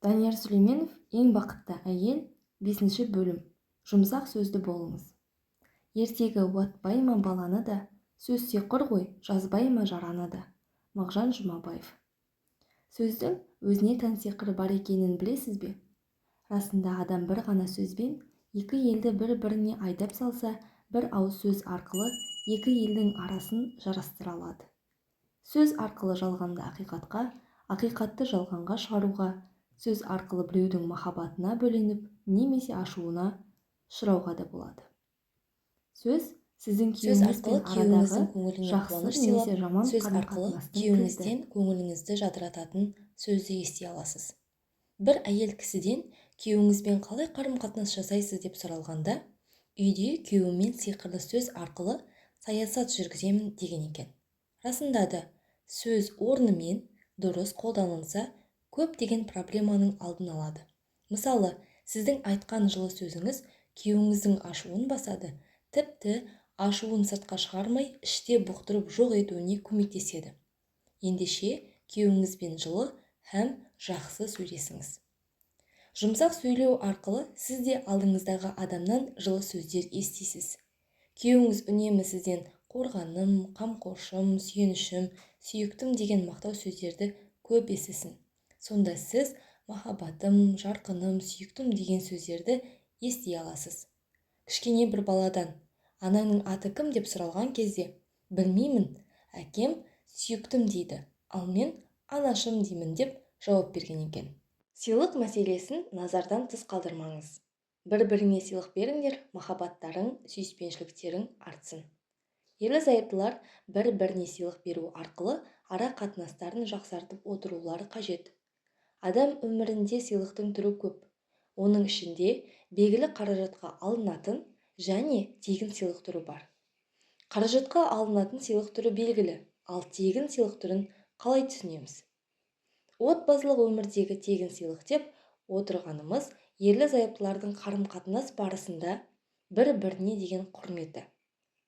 Данияр Сүлейменов, ең бақытты әйел, 5 бөлім. Жұмсақ сөзді болыңыз. Ертегі уатпай ма баланы да, сөз сиқыр ғой, жазбай ма жараны да. Мағжан Жұмабаев. Сөздің өзіне тән сиқыры бар екенін білесіз бе? Расында адам бір ғана сөзбен екі елді бір-біріне айдап салса, бір ауыз сөз арқылы екі елдің арасын жарастыра алады. Сөз арқылы жалғанды ақиқатқа, ақиқатты жалғанға шығаруға, сөз арқылы біреудің махаббатына бөленіп, немесе ашуына ұшырауға да болады. Сөз сіздің күйеуіңізбен арадағы жақсы немесе жаман қарым-қатынастың күйеуіңізден көңіліңізді жадырататын сөзді ести аласыз. Бір әйел кісіден күйеуіңізбен қалай қарым-қатынас жасайсыз деп сұралғанда, үйде күйеуіммен сиқырлы сөз арқылы саясат жүргіземін деген екен. Расында да, сөз орнымен дұрыс қолданылса, көптеген проблеманың алдын алады. Мысалы, сіздің айтқан жылы сөзіңіз күйеуіңіздің ашуын басады, тіпті ашуын сыртқа шығармай, іште бұқтырып жоқ етуіне көмектеседі. Ендеше, күйеуіңізбен жылы һәм жақсы сөйлесіңіз. Жұмсақ сөйлеу арқылы сіз де алдыңыздағы адамнан жылы сөздер естисіз. Күйеуіңіз үнемі сізден қорғаным, қамқоршым, сүйенішім, сүйіктім деген мақтау сөздерді көп естісін. Сонда сіз махаббатым, жарқыным, сүйіктім деген сөздерді ести аласыз. Кішкене бір баладан анаңның аты кім деп сұралған кезде, білмеймін, әкем сүйіктім дейді, ал мен анашым деймін деп жауап берген екен. Сыйлық мәселесін назардан тыс қалдырмаңыз. Бір-біріңе сыйлық беріңдер, махаббаттарың, сүйіспеншіліктерің артсын. Ерлі-зайыптылар бір-біріне сыйлық беру арқылы ара қатынастарын жақсартып отырулары қажет. Адам өмірінде сыйлықтың түрі көп. Оның ішінде белгілі қаражатқа алынатын және тегін сыйлық түрі бар. Қаражатқа алынатын сыйлық түрі белгілі, ал тегін сыйлық түрін қалай түсінеміз? Отбасылық өмірдегі тегін сыйлық деп отырғанымыз ерлі-зайыптылардың қарым-қатынас барысында бір-біріне деген құрметі.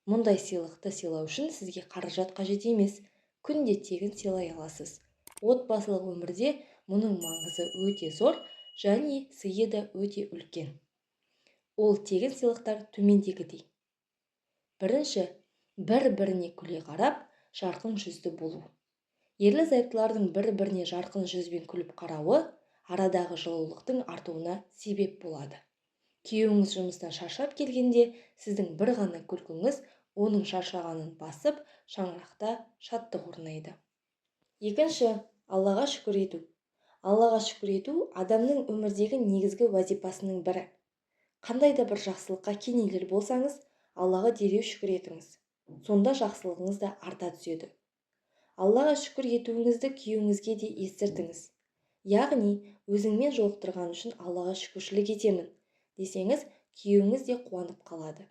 Мұндай сыйлықты сыйлау үшін сізге қаражат қажет емес, күнде тегін сыйлай аласыз. Отбасылық өмірде мұның маңызы өте зор және сыйы да өте үлкен. Ол тегін сыйлықтар төмендегідей. Бірінші, бір-біріне күле қарап, жарқын жүзді болу. Ерлі-зайыптылардың бір-біріне жарқын жүзбен күліп қарауы арадағы жылулықтың артуына себеп болады. Күйеуіңіз жұмыстан шаршап келгенде, сіздің бір ғана күлкіңіз оның шаршағанын басып, шаңырақта шаттық орнайды. Екінші, Аллаға шүкір ету. Аллаға шүкір ету адамның өмірдегі негізгі вазипасының бірі. Қандай да бір жақсылыққа кенелер болсаңыз, Аллаға дереу шүкір етіңіз. Сонда жақсылығыңыз да арта түседі. Аллаға шүкір етуіңізді күйеуіңізге де естіртіңіз. Яғни, өзіңмен жолықтырған үшін Аллаға шүкіршілік етемін десеңіз, күйеуіңіз де қуанып қалады.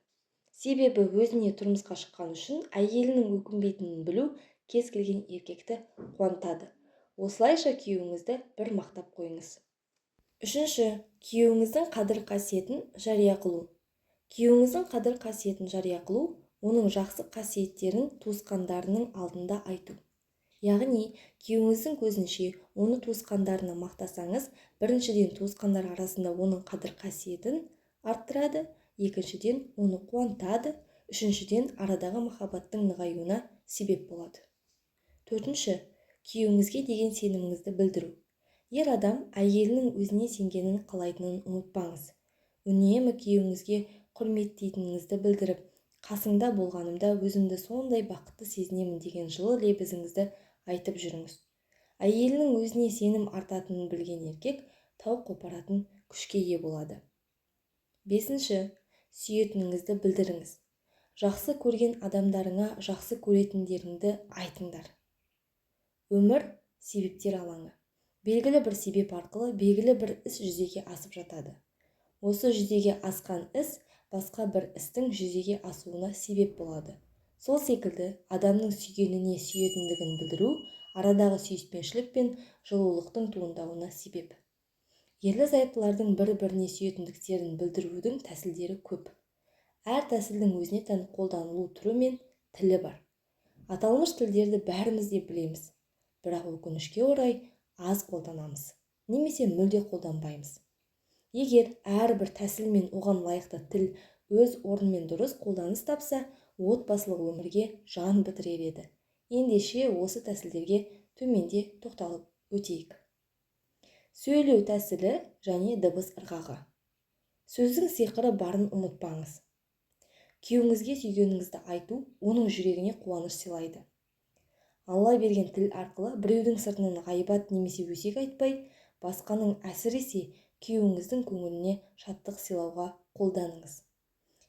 Себебі өзіне тұрмысқа шыққан үшін әйелінің өкінбейтінін білу кез келген еркекті қуантады. Осылайша күйеуіңізді бір мақтап қойыңыз. Үшінші, күйеуіңіздің қадір-қасиетін жария қылу. Күйеуіңіздің қадір-қасиетін жария қылу, оның жақсы қасиеттерін туысқандарының алдында айту. Яғни, күйеуіңіздің көзінше оны туысқандарына мақтасаңыз, біріншіден туысқандар арасында оның қадір-қасиетін арттырады, екіншіден оны қуантады, үшіншіден арадағы махаббаттың нығаюына себеп болады. Төртінші, күйеуіңізге деген сеніміңізді білдіру. Ер адам әйелінің өзіне сенгенін қалайтынын ұмытпаңыз. Үнемі күйеуіңізге құрметтейтініңізді білдіріп, қасыңда болғанымда өзімді сондай бақытты сезінемін деген жылы лебізіңізді айтып жүріңіз. Әйелінің өзіне сенім артатынын білген еркек тау қопаратын күшке ие болады. Бесінші, сүйетініңізді білдіріңіз. Жақсы көрген адамдарыңа жақсы көретіндеріңді айтыңдар. Өмір себептер алаңы. Белгілі бір себеп арқылы белгілі бір іс жүзеге асып жатады. Осы жүзеге асқан іс басқа бір істің жүзеге асуына себеп болады. Сол секілді адамның сүйгеніне сүйетіндігін білдіру арадағы сүйіспеншілік пен жылулықтың туындауына себеп. Ерлі-зайыптылардың бір-біріне сүйетіндіктерін білдірудің тәсілдері көп. Әр тәсілдің өзіне тән қолданылу түрі мен тілі бар. Аталмыш тілдерді бәріміз де білеміз, бірақ өкінішке орай аз қолданамыз. немесе мүлде қолданбаймыз. Егер әрбір тәсіл мен оған лайықты тіл өз орнымен дұрыс қолданыс тапса, отбасылық өмірге жан бітірер еді. Ендеше осы тәсілдерге төменде тоқталып өтейік. Сөйлеу тәсілі және дыбыс ырғағы. Сөздің сиқыры барын ұмытпаңыз. Күйеуіңізге сүйгеніңізді айту оның жүрегіне қуаныш сыйлайды. Алла берген тіл арқылы біреудің сыртынан ғайбат немесе өсек айтпай, басқаның әсіресе күйеуіңіздің көңіліне шаттық сыйлауға қолданыңыз.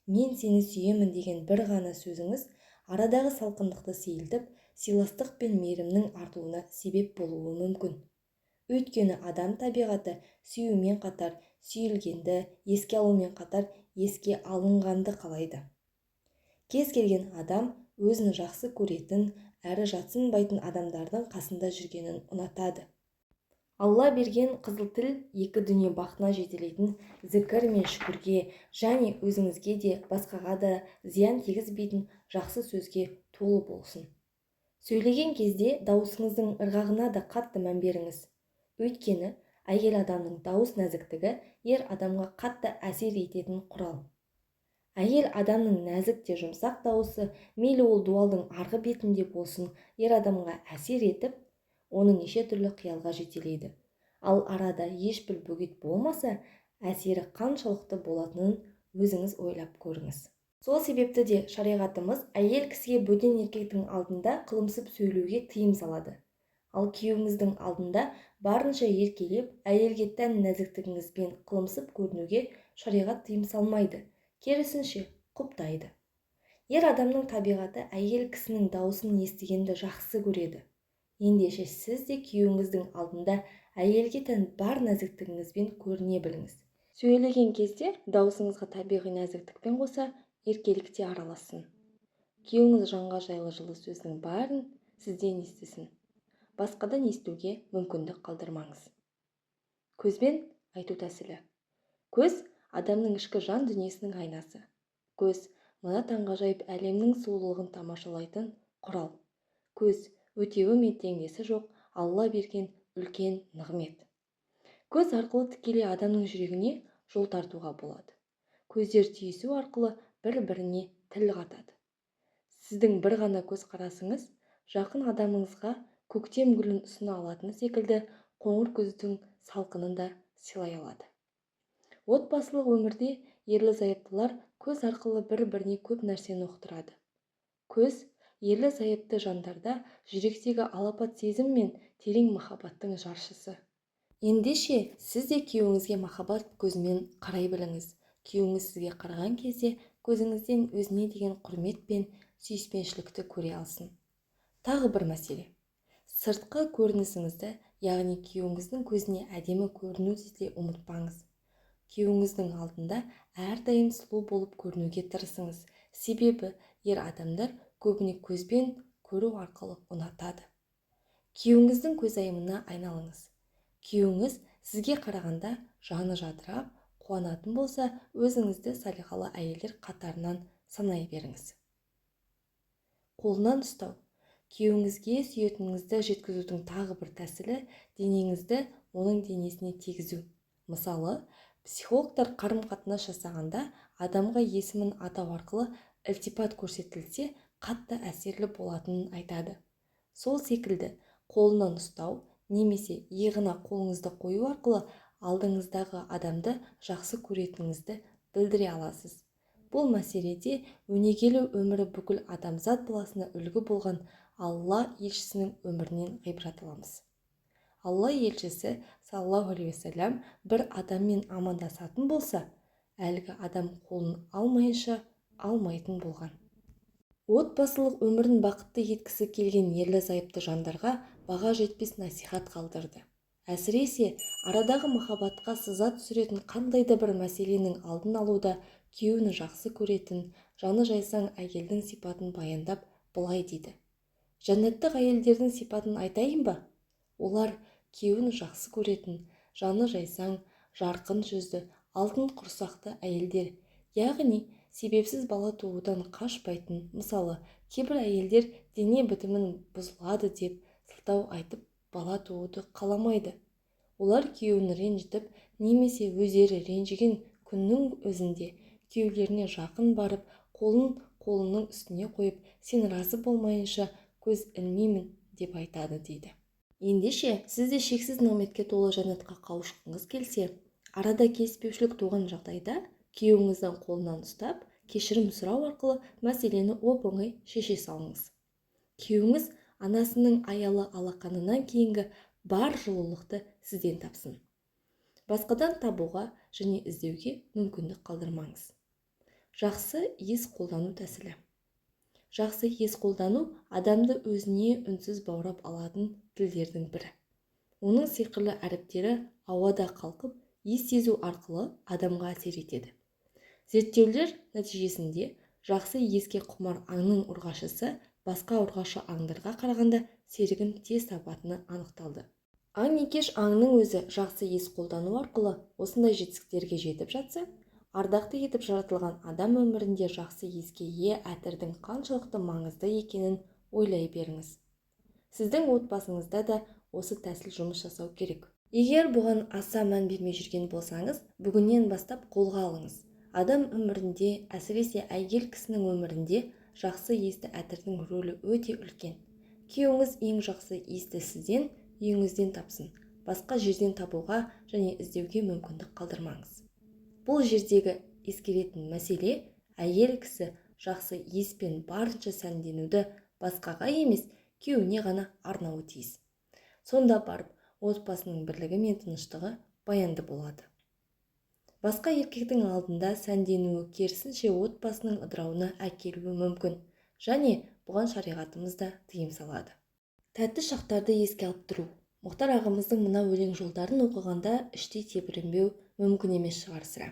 Мен сені сүйемін деген бір ғана сөзіңіз арадағы салқындықты сейілтіп, сыйластық пен мейірімнің артуына себеп болуы мүмкін. Өйткені адам табиғаты сүюмен қатар сүйілгенді, еске алумен қатар еске алынғанды қалайды. Кез келген адам өзін жақсы көретін, әрі жатсынбайтын адамдардың қасында жүргенін ұнатады. Алла берген қызыл тіл екі дүние бақытына жетелейтін зікір мен шүкірге және өзіңізге де басқаға да зиян тигізбейтін жақсы сөзге толы болсын. Сөйлеген кезде дауысыңыздың ырғағына да қатты мән беріңіз. Өйткені әйел адамның дауыс нәзіктігі ер адамға қатты әсер ететін құрал. Әйел адамның нәзік те жұмсақ дауысы, мейлі ол дуалдың арғы бетінде болсын, ер адамға әсер етіп, оны неше түрлі қиялға жетелейді. Ал арада ешбір бөгет болмаса, әсері қаншалықты болатынын өзіңіз ойлап көріңіз. Сол себепті де шариғатымыз әйел кісіге бөтен еркектің алдында қылымсып сөйлеуге тыйым салады. Ал күйеуіңіздің алдында барынша еркелеп, әйелге тән нәзіктігіңізбен қылымсып көрінуге шариғат тыйым салмайды. Керісінше құптайды. Ер адамның табиғаты әйел кісінің дауысын естігенді жақсы көреді. Ендеше сіз де күйеуіңіздің алдында әйелге тән бар нәзіктігіңізбен көріне біліңіз. Сөйлеген кезде дауысыңызға табиғи нәзіктікпен қоса еркелік те аралассын. Күйеуіңіз жанға жайлы жылы сөздің барын сізден естісін. Басқадан естуге мүмкіндік қалдырмаңыз. Көзбен айту тәсілі. Көз адамның ішкі жан дүниесінің айнасы. Көз мына таңғажайып әлемнің сұлулығын тамашалайтын құрал. Көз өтеуі мен теңдесі жоқ Алла берген үлкен нығмет. Көз арқылы тікелей адамның жүрегіне жол тартуға болады. Көздер түйісу арқылы бір-біріне тіл қатады. Сіздің бір ғана көз қарасыңыз жақын адамыңызға көктем гүлін ұсына алатыны секілді қоңыр күздің салқынын да сыйлай алады. Отбасылық өмірде ерлі-зайыптылар көз арқылы бір-біріне көп нәрсені ұқтырады. Көз ерлі-зайыпты жандарда жүректегі алапат сезім мен терең махаббаттың жаршысы. Ендеше сіз де күйеуіңізге махаббат көзімен қарай біліңіз. Күйеуіңіз сізге қараған кезде көзіңізден өзіне деген құрмет пен сүйіспеншілікті көре алсын. Тағы бір мәселе. Сыртқы көрінісіңізді, яғни күйеуіңіздің көзіне әдемі көрінуді де ұмытпаңыз. Күйеуіңіздің алдында әрдайым сұлу болып көрінуге тырысыңыз. Себебі ер адамдар көбіне көзбен көру арқылы ұнатады. Күйеуіңіздің көзайымына айналыңыз. Күйеуіңіз сізге қарағанда жаны жадырап, қуанатын болса, өзіңізді салиқалы әйелдер қатарынан санай беріңіз. Қолынан ұстау. Күйеуіңізге сүйетініңізді жеткізудің тағы бір тәсілі денеңізді оның денесіне тигізу. Мысалы, психологтар қарым-қатынас жасағанда адамға есімін атау арқылы ілтипат көрсетілсе, қатты әсерлі болатынын айтады. Сол секілді қолынан ұстау немесе иығына қолыңызды қою арқылы алдыңыздағы адамды жақсы көретініңізді білдіре аласыз. Бұл мәселеде өнегелі өмірі бүкіл адамзат баласына үлгі болған Алла елшісінің өмірінен ғибрат аламыз. Алла елшісі саллаллаху алейхи уассалам бір адаммен амандасатын болса, әлгі адам қолын алмайынша алмайтын болған. Отбасылық өмірін бақытты еткісі келген ерлі-зайыпты жандарға баға жетпес насихат қалдырды. Әсіресе арадағы махаббатқа сыза түсіретін қандай да бір мәселенің алдын алуда күйеуін жақсы көретін, жаны жайсаң әйелдің сипатын баяндап былай дейді. Жәннаттық әйелдердің сипатын айтайын ба? Олар күйеуін жақсы көретін, жаны жайсаң, жарқын жүзді, алтын құрсақты әйелдер, яғни себепсіз бала туудан қашпайтын. Мысалы, кейбір әйелдер дене бітімін бұзылады деп сылтау айтып бала тууды қаламайды. олар күйеуін ренжітіп немесе өздері ренжіген күннің өзінде күйеулеріне жақын барып қолының үстіне қойып, сен разы болмайынша көз ілмеймін деп айтады дейді. Ендеше сіз де шексіз нығметке толы жәннатқа қауышқыңыз келсе, арада келіспеушілік туған жағдайда күйеуіңіздің қолынан ұстап, кешірім сұрау арқылы мәселені оп-оңай шеше салыңыз. Күйеуіңіз анасының аялы алақанынан кейінгі бар жылулықты сізден тапсын. Басқадан табуға және іздеуге мүмкіндік қалдырмаңыз. Жақсы ес қолдану тәсілі. Жақсы ес қолдану адамды өзіне үнсіз баурап алатын тілдердің бірі. Оның сиқырлы әріптері ауада қалқып, ес сезу арқылы адамға әсер етеді. Зерттеулер нәтижесінде жақсы еске құмар аңның ұрғашысы басқа ұрғашы аңдарға қарағанда серігін тез табатыны анықталды. Аң екеш аңның өзі жақсы ес қолдану арқылы осындай жетістіктерге жетіп жатса, ардақты етіп жаратылған адам өмірінде жақсы еске ие әтірдің қаншалықты маңызды екенін ойлай беріңіз. Сіздің отбасыңызда да осы тәсіл жұмыс жасау керек. Егер бұған аса мән бермей жүрген болсаңыз, бүгіннен бастап қолға алыңыз. Адам өмірінде, әсіресе әйел кісінің өмірінде жақсы есті әтірдің рөлі өте үлкен. Күйеуіңіз ең жақсы есті сізден, үйіңізден тапсын. Басқа жерден табуға және іздеуге мүмкіндік қалдырмаңыз. Бұл жердегі ескеретін мәселе, әйел кісі жақсы еспен барынша сәнденуді басқаға емес, күйеуіне ғана арнауы тиіс. Сонда барып, отбасының бірлігі мен тыныштығы баянды болады. Басқа еркектің алдында сәнденуі керісінше отбасының ыдырауына әкелуі мүмкін, және бұған шариғатымыз да тыйым салады. Тәтті шақтарды еске алып тұру. Мұхтар ағамыздың мына өлең жолдарын оқығанда іштей тебіренбеу мүмкін емес шығар сірә.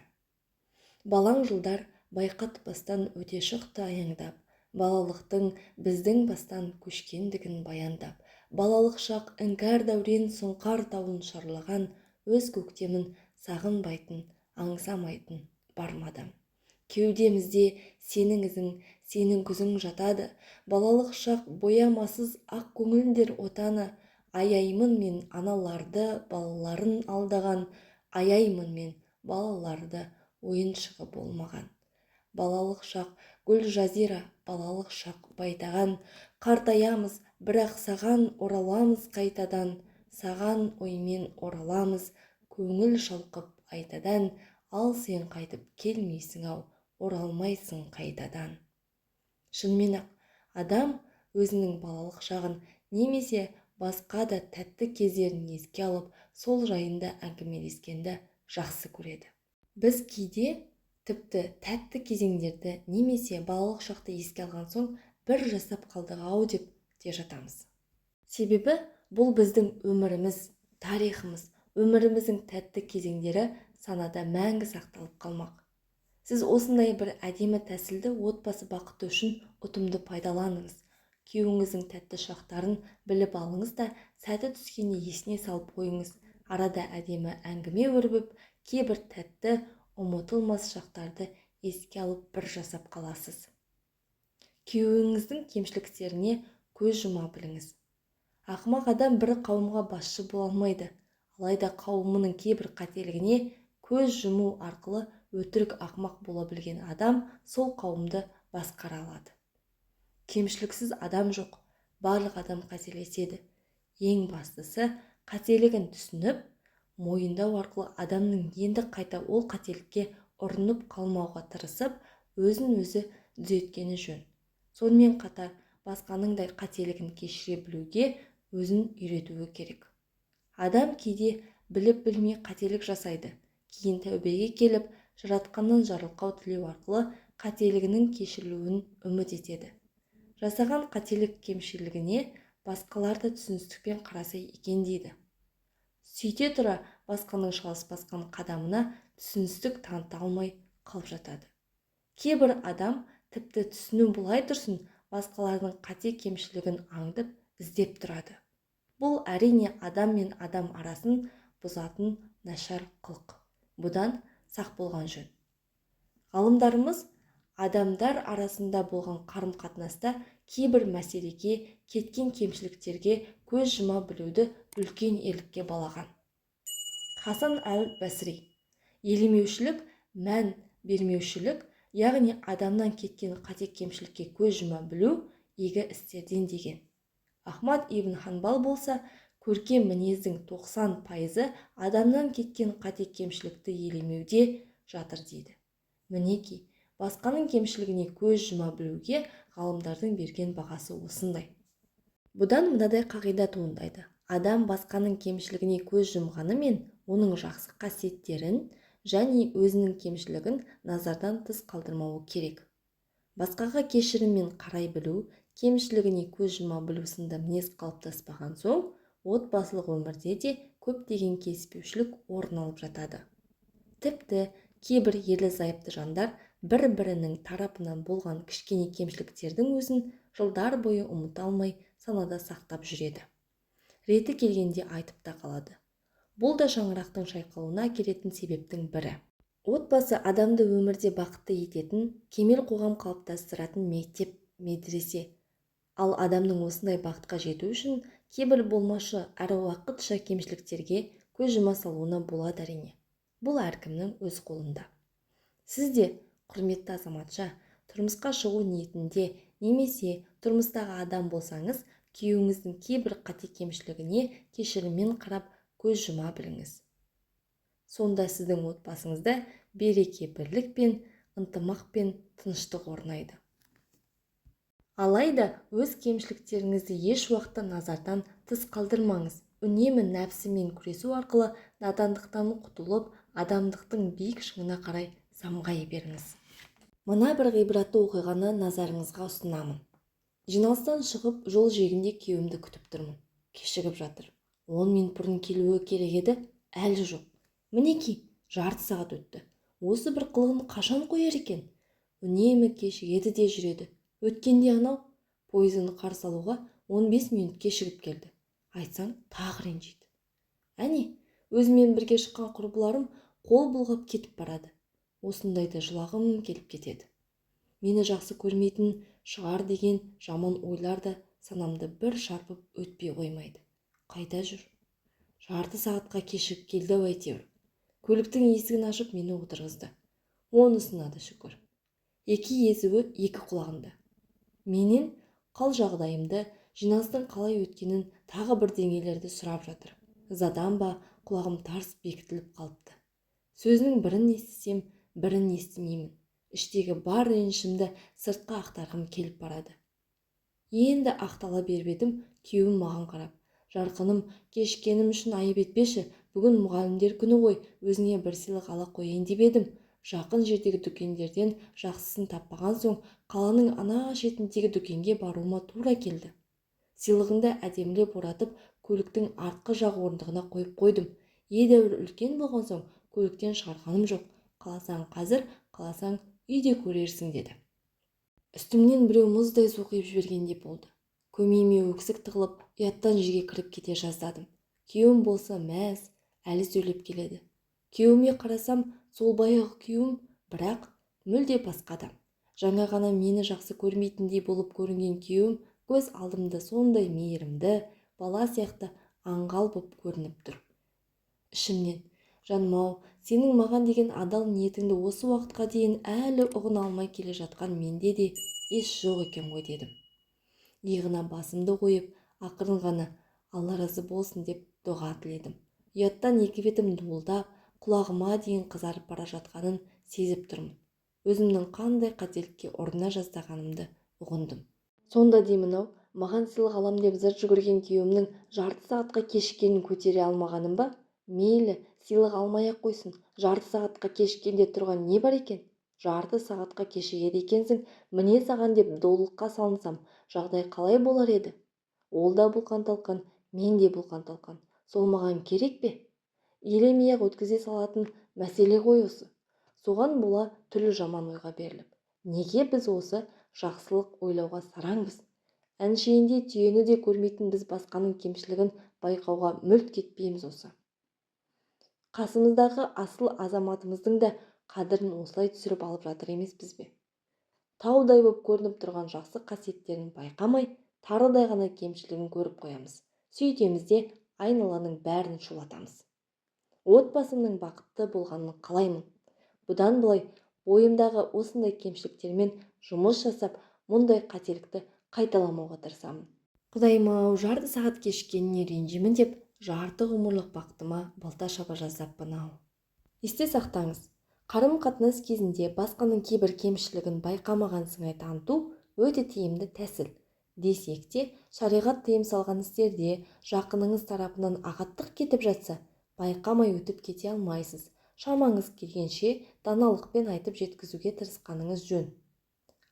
Балаң жылдар байқат бастан өте шықты аяңдап, балалықтың біздің бастан көшкендігін баяндап, балалық шақ іңкәр дәурен сұңқар тауын шарлаған, өз көктемін сағынбайтын, аңсамайтын бармадам. Кеудемізде сенің ізің, сенің күзің жатады, балалық шақ боямасыз ақ көңілдер отаны, аяймын мен аналарды балаларын алдаған, аяймын мен балаларды ойыншығы болмаған. Балалық шақ гүл жазира, балалық шақ байтаған, қартаямыз, бірақ саған ораламыз қайтадан, саған оймен ораламыз, көңіл шалқып айтадан, ал сен қайтып келмейсің-ау, оралмайсың қайтадан. Шынымен-ақ, адам өзінің балалық шағын немесе басқа да тәтті кездерін еске алып, сол жайында әңгімелескенді жақсы көреді. Біз кейде тіпті тәтті кезеңдерді немесе балалық шақты еске алған соң бір жасап қалдық-ау деп те жатамыз. Себебі бұл біздің өміріміз, тарихымыз, өміріміздің тәтті кезеңдері санада мәңгі сақталып қалмақ. Сіз осындай бір әдемі тәсілді отбасы бақыты үшін ұтымды пайдаланыңыз. Күйеуіңіздің тәтті шақтарын біліп алыңыз да, сәті түскенде есіне салып қойыңыз. Арада әдемі әңгіме өрбіп, кейбір тәтті, ұмытылмас шақтарды еске алып бір жасап қаласыз. Күйеуіңіздің кемшіліктеріне көз жұма біліңіз. Ақымақ адам бір қауымға басшы бола алмайды. Алайда қауымының кейбір қателігіне көз жұму арқылы өтірік ақымақ бола білген адам сол қауымды басқара алады. Кемшіліксіз адам жоқ, барлық адам қателеседі. Ең бастысы, қателігін түсініп, мойындау арқылы адамның енді қайта ол қателікке ұрынып қалмауға тырысып, өзін-өзі түзеткені жөн. Сонымен қатар, басқаның да қателігін кешіре білуге өзін үйретуі керек. Адам кейде біліп-білмей қателік жасайды. Кейін тәубеге келіп, жаратқаннан жарылқау тілеу арқылы қателігінің кешірілуін үміт етеді. Жасаған қателік кемшілігіне басқалар да түсіністікпен қараса екен дейді. Сөйте тұра басқаның шалыс басқан қадамына түсіністік таныта алмай қалып жатады. Кейбір адам тіпті түсіну былай тұрсын, басқалардың қате кемшілігін аңдып, іздеп тұрады. Бұл әрине адам мен адам арасын бұзатын нашар қылық. Бұдан сақ болған жөн. Ғалымдарымыз адамдар арасында болған қарым-қатынаста кейбір мәселеге, кеткен кемшіліктерге көз жұма білуді үлкен ерлікке балаған. Хасан әл-Басри. Елемеушілік, мән бермеушілік, яғни адамнан кеткен қате-кемшілікке көз жұма білу игі істерден деген. Ахмад ибн Ханбал болса, көркем мінездің 90% адамнан кеткен қате-кемшілікті елемеуде жатыр дейді. Мінеки, басқаның кемшілігіне көз жұма білуге ғалымдардың берген бағасы осындай. Бұдан мынадай қағида туындайды. Адам басқаның кемшілігіне көз жұмғанымен оның жақсы қасиеттерін және өзінің кемшілігін назардан тыс қалдырмауы керек. Басқаға кешіріммен қарай білу, кемшілігіне көз жұма білу сынды мінез қалыптаспаған соң, отбасылық өмірде де көптеген келіспеушілік орын алып жатады. Тіпті кейбір ерлі-зайыпты жандар бір-бірінің тарапынан болған кішкене кемшіліктердің өзін жылдар бойы ұмыта алмай санада сақтап жүреді. Реті келгенде айтып та қалады. Бұл да шаңырақтың шайқалуына әкелетін себептің бірі. Отбасы адамды өмірде бақытты ететін, кемел қоғам қалыптастыратын мектеп, медресе. Ал адамның осындай бақытқа жету үшін кейбір болмашы әрі уақытша кемшіліктерге көз жұма салуына болады әрине. Бұл әркімнің өз қолында. Сіз де, құрметті азаматша, тұрмысқа шығу ниетінде немесе тұрмыстағы адам болсаңыз, күйеуіңіздің кейбір қате-кемшілігіне кешіріммен қарап көз жұма біліңіз. Сонда сіздің отбасыңызда береке, бірлік пен ынтымақ пен тыныштық орнайды. Алайда өз кемшіліктеріңізді еш уақытта назардан тыс қалдырмаңыз. Үнемі нәпсімен күресу арқылы надандықтан құтылып, адамдықтың биік шыңына қарай самғай беріңіз. Мына бір ғибратты оқиғаны назарыңызға ұсынамын. Жиналыстан шығып, жол жиегінде күйеуімді күтіп тұрмын. Кешігіп жатыр. 10 минут бұрын келуі керек еді, әлі жоқ. Мінеки, жарты сағат өтті. Осы бір қылығын қашан қояр екен? Үнемі кешігеді де жүреді. Өткенде анау пойызын қарсы алуға 15 минут кешігіп келді. Айтсаң, тағы ренжиді. Әне, өзімен бірге шыққан құрбыларым қол бұлғап кетіп барады. Осындайда жылағым келіп кетеді. Мені жақсы көрмейтін шығар деген жаман ойлар да санамды бір шарпып өтпей қоймайды. Қайда жүр? Жарты сағатқа кешігіп келді әйтеуір. Көліктің есігін ашып мені отырғызды. Онысына да шүкір. Екі езуі екі құлағында. Менен қал жағдайымды, жиналыстың қалай өткенін тағы бір деңгейлерді сұрап жатыр. Задан ба құлағым тарс бекітіліп қалыпты. Сөзінің бірін естісем, бірін естімеймін. Іштегі бар ренішімді сыртқа ақтарғым келіп барады. Енді ақтала беріп едім, күйеуім маған қарап: «Жарқыным, кешіккенім үшін айып етпеші, бүгін мұғалімдер күні ғой, өзіңе бір сыйлық ала қояйын деп едім». Жақын жердегі дүкендерден жақсысын таппаған соң, қаланың ана шетіндегі дүкенге баруыма тура келді. Сыйлығыңды әдемілеп оратып, көліктің артқы жақ орындығына қойып қойдым. Едәуір үлкен болған соң, көліктен шығарғаным жоқ. Қаласаң қазір, қаласаң үйде көрерсің, деді. Үстімнен біреу мұздай су құйып жібергендей болды. Көмейіме өксік тығылып, ұяттан жерге кіріп кете жаздадым. Күйеуім болса мәз, әлі сөйлеп келеді. Күйеуіме қарасам, сол баяғы күйеуім, бірақ мүлде басқа адам. Жаңа ғана мені жақсы көрмейтіндей болып көрінген күйеуім көз алдымда сондай мейірімді, бала сияқты аңғал боп көрініп тұр. Ішімнен: «Жаным-ау, сенің маған деген адал ниетіңді осы уақытқа дейін әлі ұғына алмай келе жатқан менде де еш жоқ екен ғой», дедім. Иығына басымды қойып, ақырын ғана «Алла разы болсын» деп дұға тіледім. Ұяттан екі бетім дуылдап, құлағыма дейін қызарып бара жатқанын сезіп тұрмын. Өзімнің қандай қателікке ұрына жаздағанымды ұғындым. Сонда деймін-ау, маған сыйлық алам деп зыр жүгірген күйеуімнің жарты сағатқа кешіккенін көтере алмағаным ба? Мейлі, сыйлық алмай-ақ қойсын, жарты сағатқа кешіккенде тұрған не бар екен? Жарты сағатқа кешігеді екенсің, міне саған деп долылыққа салынсам, жағдай қалай болар еді? Ол да бұлқан-талқан, мен де бұлқан-талқан. Сол маған керек пе? Елемей-ақ өткізе салатын мәселе ғой осы. Соған бола түрлі жаман ойға беріліп, неге біз осы жақсылық ойлауға сараңбыз? Әншейінде түйені де көрмейтін біз басқаның кемшілігін байқауға мүлт кетпейміз осы. Қасымыздағы асыл азаматымыздың да қадірін осылай түсіріп алып жатыр емеспіз бе? Таудай боп көрініп тұрған жақсы қасиеттерін байқамай, тарыдай ғана кемшілігін көріп қоямыз. Сөйтеміз де айналаның бәрін шулатамыз. отбасымның бақытты болғанын қалаймын. Бұдан былай бойымдағы осындай кемшіліктермен жұмыс жасап, мұндай қателікті қайталамауға тырысамын. Құдайым-ау, жарты сағат кешіккеніне ренжимін деп, жарты ғұмырлық бақытыма балта шаба жаздаппын-ау. Есте сақтаңыз, қарым-қатынас кезінде басқаның кейбір кемшілігін байқамаған сыңай таныту өте тиімді тәсіл. Десек те, шариғат тыйым салған істерде жақыныңыз тарапынан ағаттық кетіп жатса, байқамай өтіп кете алмайсыз. Шамаңыз келгенше даналықпен айтып жеткізуге тырысқаныңыз жөн.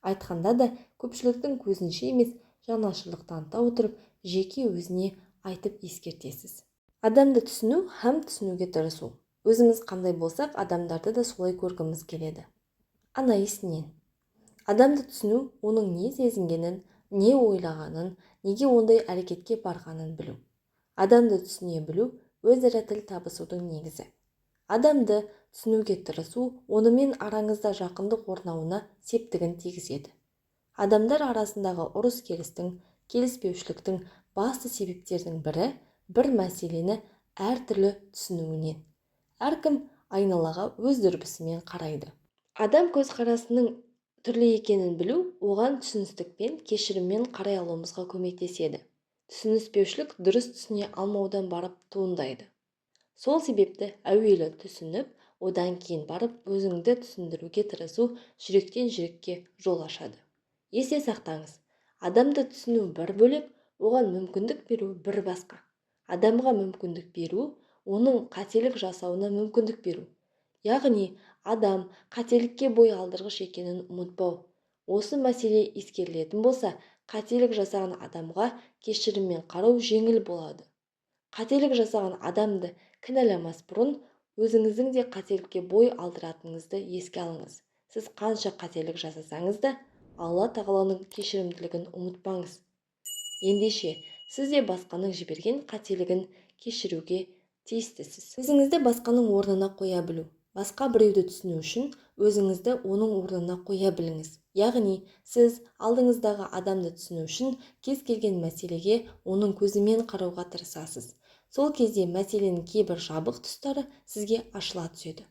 Айтқанда да көпшіліктің көзінше емес, жанашырлық таныта отырып, жеке өзіне айтып ескертесіз. Адамды түсіну һәм түсінуге тырысу. Өзіміз қандай болсақ, адамдарды да солай көргіміз келеді. Анаисінен. Адамды түсіну, оның не сезінгенін, не ойлағанын, неге ондай әрекетке барғанын білу. Адамды түсіне білу өзара тіл табысудың негізі. Адамды түсінуге тырысу, онымен араңызда жақындық орнауына септігін тигізеді. Адамдар арасындағы ұрыс-керістің, келіспеушіліктің басты себептердің бірі бір мәселені әртүрлі түсінуінен. Әркім айналаға өз дүрбісімен қарайды. Адам көзқарасының түрлі екенін білу, оған түсіністікпен, кешіріммен қарай алуымызға көмектеседі. Түсініспеушілік дұрыс түсіне алмаудан барып туындайды. Сол себепті әуелі түсініп, одан кейін барып өзіңді түсіндіруге тырысу жүректен жүрекке жол ашады. Есте сақтаңыз, адамды түсіну бір бөлек, оған мүмкіндік беру бір басқа. Адамға мүмкіндік беру, оның қателік жасауына мүмкіндік беру. Яғни, адам қателікке бой алдырғыш екенін ұмытпау. Осы мәселе ескерілетін болса, қателік жасаған адамға кешіріммен қарау жеңіл болады. Қателік жасаған адамды кінәламас бұрын, өзіңіздің де қателікке бой алдыратыныңызды еске алыңыз. Сіз қанша қателік жасасаңыз да, Алла тағаланың кешірімділігін ұмытпаңыз. Ендеше, сіз де басқаның жіберген қателігін кешіруге тиістісіз. Өзіңізді басқаның орнына қоя білу. Басқа біреуді түсіну үшін өзіңізді оның орнына қоя біліңіз. Яғни, сіз алдыңыздағы адамды түсіну үшін кез келген мәселеге оның көзімен қарауға тырысасыз. Сол кезде мәселенің кейбір жабық тұстары сізге ашыла түседі.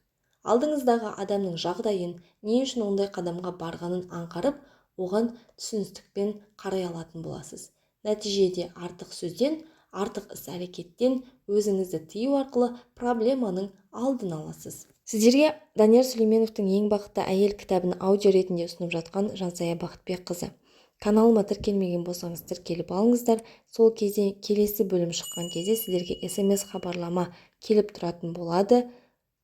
Алдыңыздағы адамның жағдайын, не үшін ондай қадамға барғанын аңғарып, оған түсіністікпен қарай алатын боласыз. Нәтижеде артық сөзден, артық іс-әрекеттен өзіңізді тыю арқылы проблеманың алдын аласыз. Сіздерге Данияр Сүлейменовтің «Ең бақытты әйел» кітабын аудио ретінде ұсынып жатқан Жансая Бақытбекқызы. Каналыма тіркелмеген болсаңыз тіркеліп алыңыздар. Сол кезде келесі бөлім шыққан кезде сіздерге SMS хабарлама келіп тұратын болады.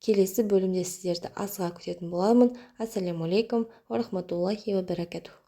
Келесі бөлімде сіздерді асыға күтетін боламын. Ассаляму алейкум ва рахматуллахи ва баракатух.